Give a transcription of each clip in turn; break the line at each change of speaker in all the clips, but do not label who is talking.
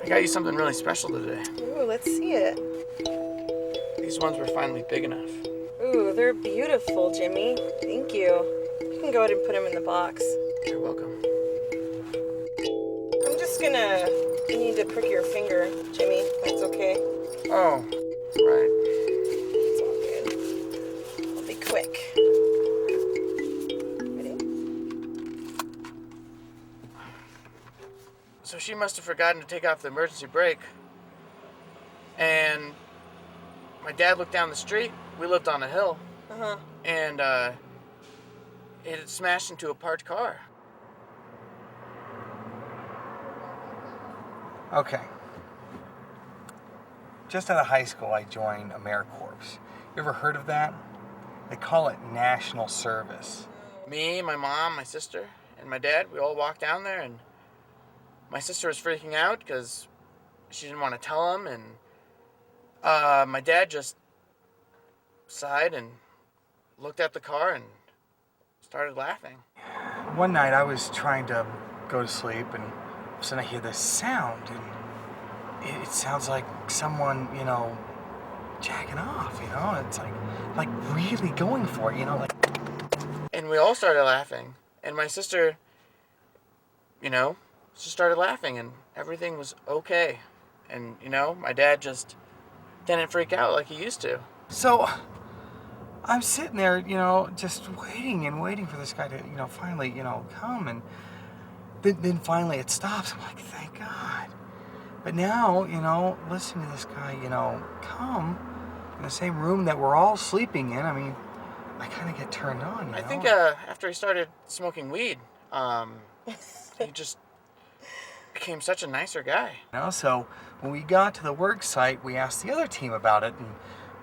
I got you something really special today.
Ooh, let's see it.
These ones were finally big enough.
Ooh, they're beautiful, Jimmy. Thank you. You can go ahead and put them in the box.
You're welcome.
I'm just gonna need to prick your finger, Jimmy. That's okay.
Oh, right.
It's all good. I'll be quick. Ready?
So she must have forgotten to take off the emergency brake. And my dad looked down the street. We lived on a hill.
Uh-huh.
And it had smashed into a parked car.
Okay. Just out of high school, I joined AmeriCorps. You ever heard of that? They call it national service.
Me, my mom, my sister, and my dad, we all walked down there, and my sister was freaking out because she didn't want to tell him, and my dad just sighed and looked at the car and started laughing.
One night I was trying to go to sleep, and all of a sudden I hear this sound, and it sounds like someone, jacking off, It's like really going for it, like.
And we all started laughing, and my sister, just started laughing, and everything was okay. And, my dad just didn't freak out like he used to.
So I'm sitting there, just waiting for this guy to, finally, come. And then finally it stops. I'm like, thank God. But now, listening to this guy, come in the same room that we're all sleeping in, I mean, I kind of get turned on,
I think after he started smoking weed, he just became such a nicer guy.
So when we got to the work site, we asked the other team about it, and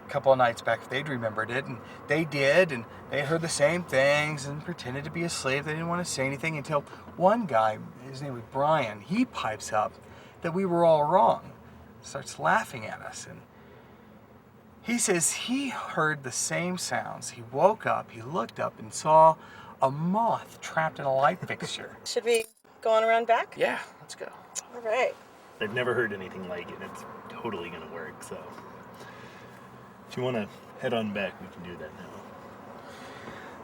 a couple of nights back if they'd remembered it, and they did, and they heard the same things and pretended to be asleep. They didn't want to say anything until one guy, his name was Brian, he pipes up that we were all wrong, starts laughing at us, and he says he heard the same sounds. He woke up, he looked up and saw a moth trapped in a light fixture.
Should we go on around back?
Yeah, let's go.
All right.
I've never heard anything like it. It's totally gonna work, so if you want to head on back, we can do that now.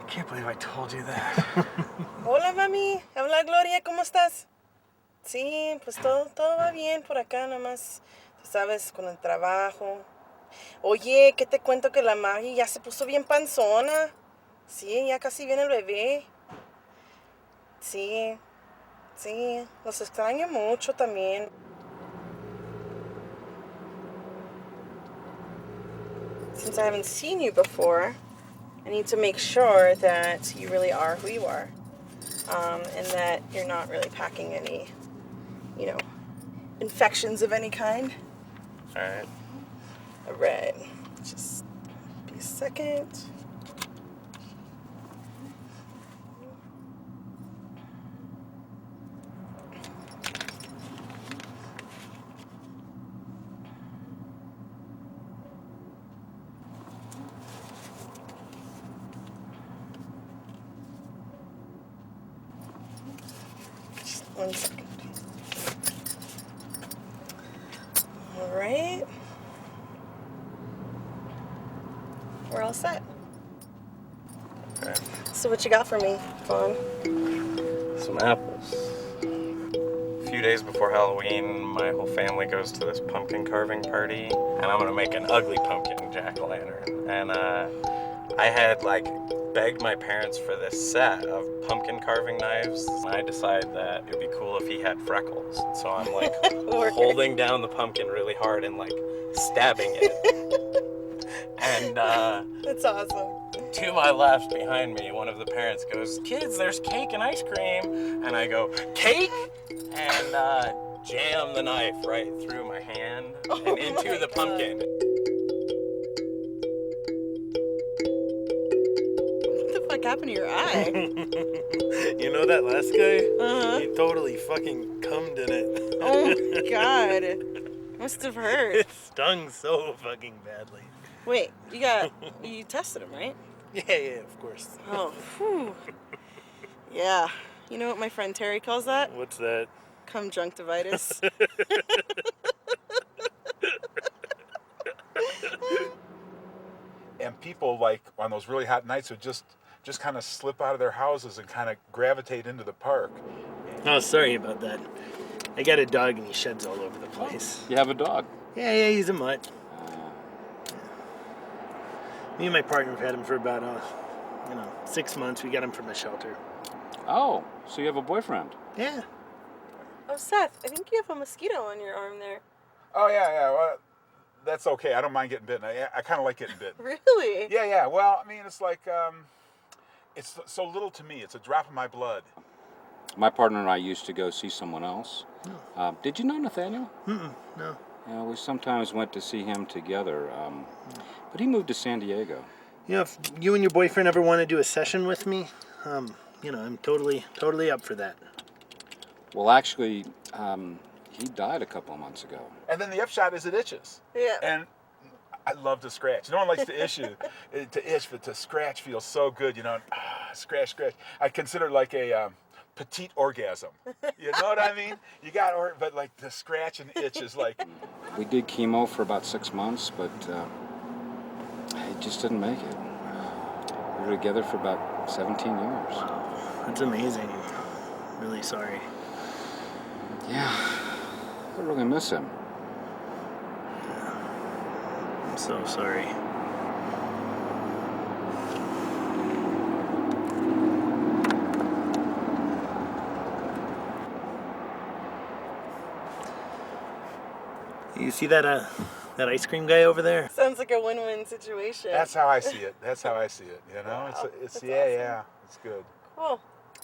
I can't believe I told you that.
Hola, mami. Habla Gloria, ¿cómo estás? Sí, pues todo va bien por acá, nada más, tú sabes, con el trabajo. Oye, ¿qué te cuento que la Maggie ya se puso bien panzona? Sí, ya casi viene el bebé. Sí, los extraño mucho también. Since I haven't seen you before, I need to make sure that you really are who you are, and that you're not really packing any, infections of any kind.
All right.
All right, just be a second. Just 1 second. All right. We're all set.
Okay.
So what you got for me, Fawn?
Some apples. A few days before Halloween, my whole family goes to this pumpkin carving party, and I'm gonna make an ugly pumpkin jack-o'-lantern. And I had begged my parents for this set of pumpkin carving knives. I decided that it'd be cool if he had freckles. So I'm holding down the pumpkin really hard and stabbing it. And
That's awesome.
to my left, behind me, one of the parents goes, "Kids, there's cake and ice cream." And I go, "Cake?" And jam the knife right through my hand and into the pumpkin.
What the fuck happened to your eye?
You know that last guy?
Uh-huh.
He totally fucking cummed in it.
Oh my god. Must have hurt.
It stung so fucking badly.
Wait, you tested him, right?
Yeah, of course.
Oh, whew. Yeah. You know what my friend Terry calls that?
What's that?
Conjunctivitis.
And people, like, on those really hot nights would just kind of slip out of their houses and kind of gravitate into the park.
Oh, sorry about that. I got a dog and he sheds all over the place.
You have a dog?
Yeah, he's a mutt. Me and my partner have had him for about, 6 months. We got him from a shelter.
Oh, so you have a boyfriend?
Yeah.
Oh, Seth, I think you have a mosquito on your arm there.
Oh, yeah. Well, that's okay. I don't mind getting bitten. I kind of like getting bitten.
Really?
Yeah. Well, I mean, it's like, it's so little to me. It's a drop of my blood.
My partner and I used to go see someone else. Did you know Nathaniel?
No.
Yeah, we sometimes went to see him together, but he moved to San Diego.
If you and your boyfriend ever want to do a session with me, I'm totally up for that.
Well, actually, he died a couple of months ago.
And then the upshot is it itches.
Yeah.
And I love to scratch. No one likes to itch, but to scratch feels so good, scratch. I consider it like a petite orgasm. You know what I mean? You got, but like the scratch and itch is like.
We did chemo for about 6 months, but it just didn't make it. We were together for about 17 years.
Wow, that's amazing. Really sorry.
Yeah, I really miss him.
I'm so sorry. You see that ice cream guy over there?
Sounds like a win-win situation.
That's how I see it. Wow, it's
that's
yeah, it's good.
Cool.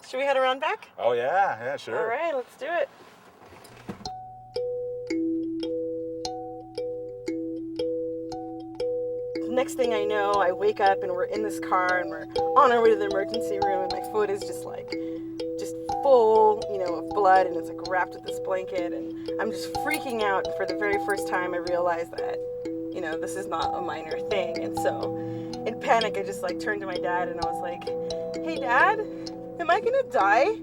Should we head around back?
Oh yeah, sure.
All right, let's do it. Next thing I know, I wake up and we're in this car and we're on our way to the emergency room and my foot is just full, of blood and it's like wrapped with this blanket and I'm just freaking out. For the very first time I realized that, this is not a minor thing. And so in panic, I just turned to my dad and I was like, "Hey Dad, am I gonna die?"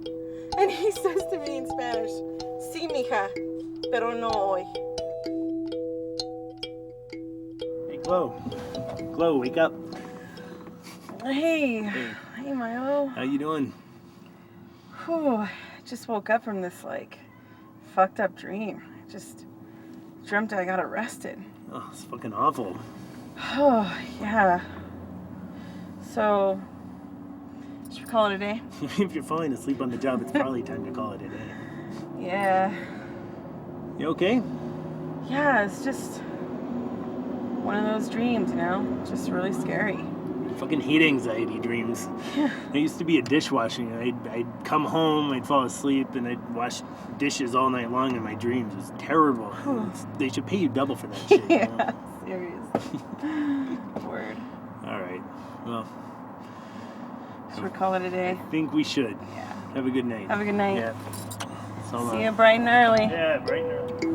And he says to me in Spanish, "Sí, mija, pero no hoy."
Hey, Glow, wake up.
Hey, Milo.
How you doing?
Whew, I just woke up from this fucked up dream. I just dreamt I got arrested.
Oh, it's fucking awful.
Oh, yeah. So, should we call it a day?
If you're falling asleep on the job, it's probably time to call it a day.
Yeah.
You okay?
Yeah, it's just one of those dreams, just really scary.
I fucking hate anxiety dreams. I used to be a dishwasher. I'd come home, I'd fall asleep, and I'd wash dishes all night long in my dreams. It was terrible. They should pay you double for that shit.
Yeah, serious. Word.
All right. Well,
Should we call it a day?
I think we should.
Yeah.
Have a good night.
Have a good night.
Yeah. So long.
See you bright and early.
Yeah, bright and early.